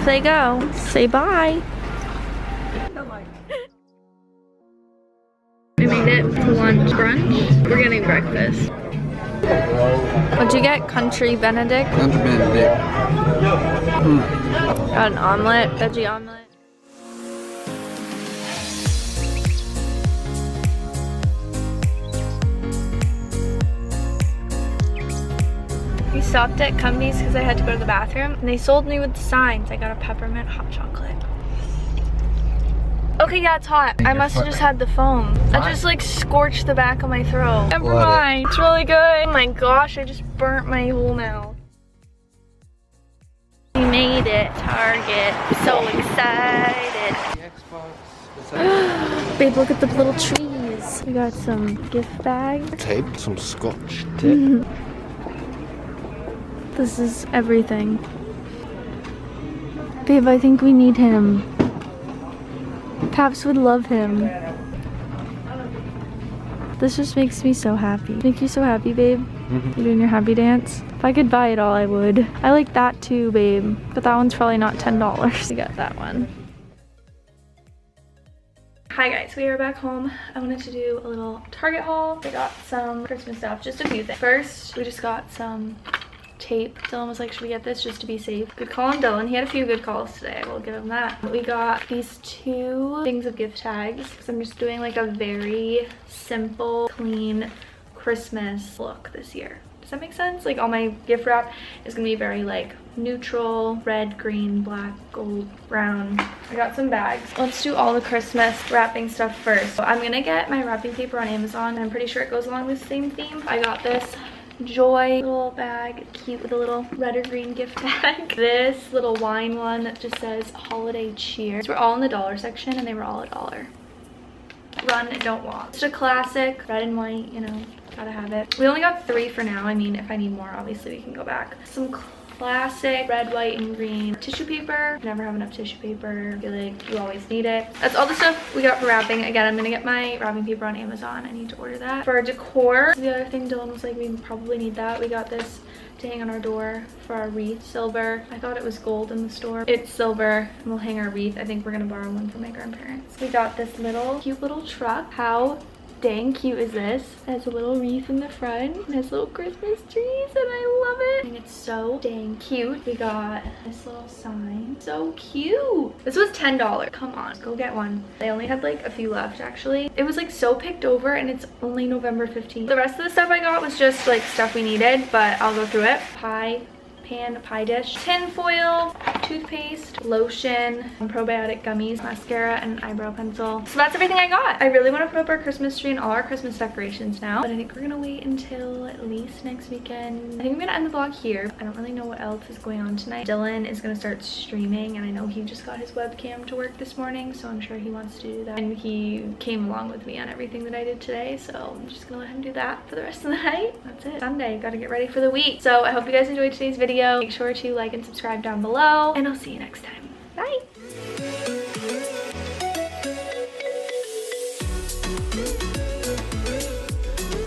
off they go. Say bye. We made it to lunch brunch. We're getting breakfast. What'd you get? Country Benedict? Country Benedict. Got an omelet, veggie omelet. We stopped at Cumbies because I had to go to the bathroom and they sold me with the signs. I got a peppermint hot chocolate. Okay, yeah, it's hot. I must have just had the foam. I just like scorched the back of my throat. Never mind. It's really good. Oh my gosh, I just burnt my whole mouth. We made it, Target. So excited. Babe, look at the little trees. We got some gift bags. Tape, some scotch tape. This is everything. Babe, I think we need him. Paps would love him. This just makes me so happy. Make you so happy, babe? You doing your happy dance? If I could buy it all, I would. I like that too, babe. But that one's probably not $10. We got that one. Hi guys, we are back home. I wanted to do a little Target haul. I got some Christmas stuff, just a few things. First, we just got some tape. Dylan was like, should we get this just to be safe? Good call on Dylan. He had a few good calls today. I will give him that. We got these 2 things of gift tags because I'm just doing like a very simple, clean Christmas look this year. Does that make sense? Like all my gift wrap is gonna be very like neutral, red, green, black, gold, brown. I got some bags. Let's do all the Christmas wrapping stuff first. So I'm gonna get my wrapping paper on Amazon. I'm pretty sure it goes along with the same theme. I got this Joy little bag, cute with a little red or green gift bag. This little wine one that just says holiday cheer. These were all in the dollar section and they were all $1. Run, don't walk. Just a classic, red and white, you know, gotta have it. We only got 3 for now. I mean, if I need more, obviously we can go back. Some classic red, white, and green tissue paper. Never have enough tissue paper. I feel like you always need it. That's all the stuff we got for wrapping. Again, I'm gonna get my wrapping paper on Amazon. I need to order that. For decor, the other thing Dylan was like, we probably need that. We got this to hang on our door for our wreath, silver. I thought it was gold in the store. It's silver, and we'll hang our wreath. I think we're gonna borrow one from my grandparents. We got this cute little truck. How dang cute is this? It has a little wreath in the front. It has little Christmas trees and I love it. And it's so dang cute. We got this little sign. So cute. This was $10. Come on, go get one. They only had like a few left actually. It was like so picked over and it's only November 15th. The rest of the stuff I got was just like stuff we needed, but I'll go through it. Pie dish, tin foil, toothpaste, lotion, probiotic gummies, mascara, and an eyebrow pencil. So that's everything I got. I really want to put up our Christmas tree and all our Christmas decorations now, but I think we're gonna wait until at least next weekend. I think I'm gonna end the vlog here. I don't really know what else is going on tonight. Dylan is gonna start streaming, and I know he just got his webcam to work this morning, so I'm sure he wants to do that. And he came along with me on everything that I did today, so I'm just gonna let him do that for the rest of the night. That's it. Sunday, gotta get ready for the week. So I hope you guys enjoyed today's video. Make sure to like and subscribe down below, and I'll see you next time. Bye!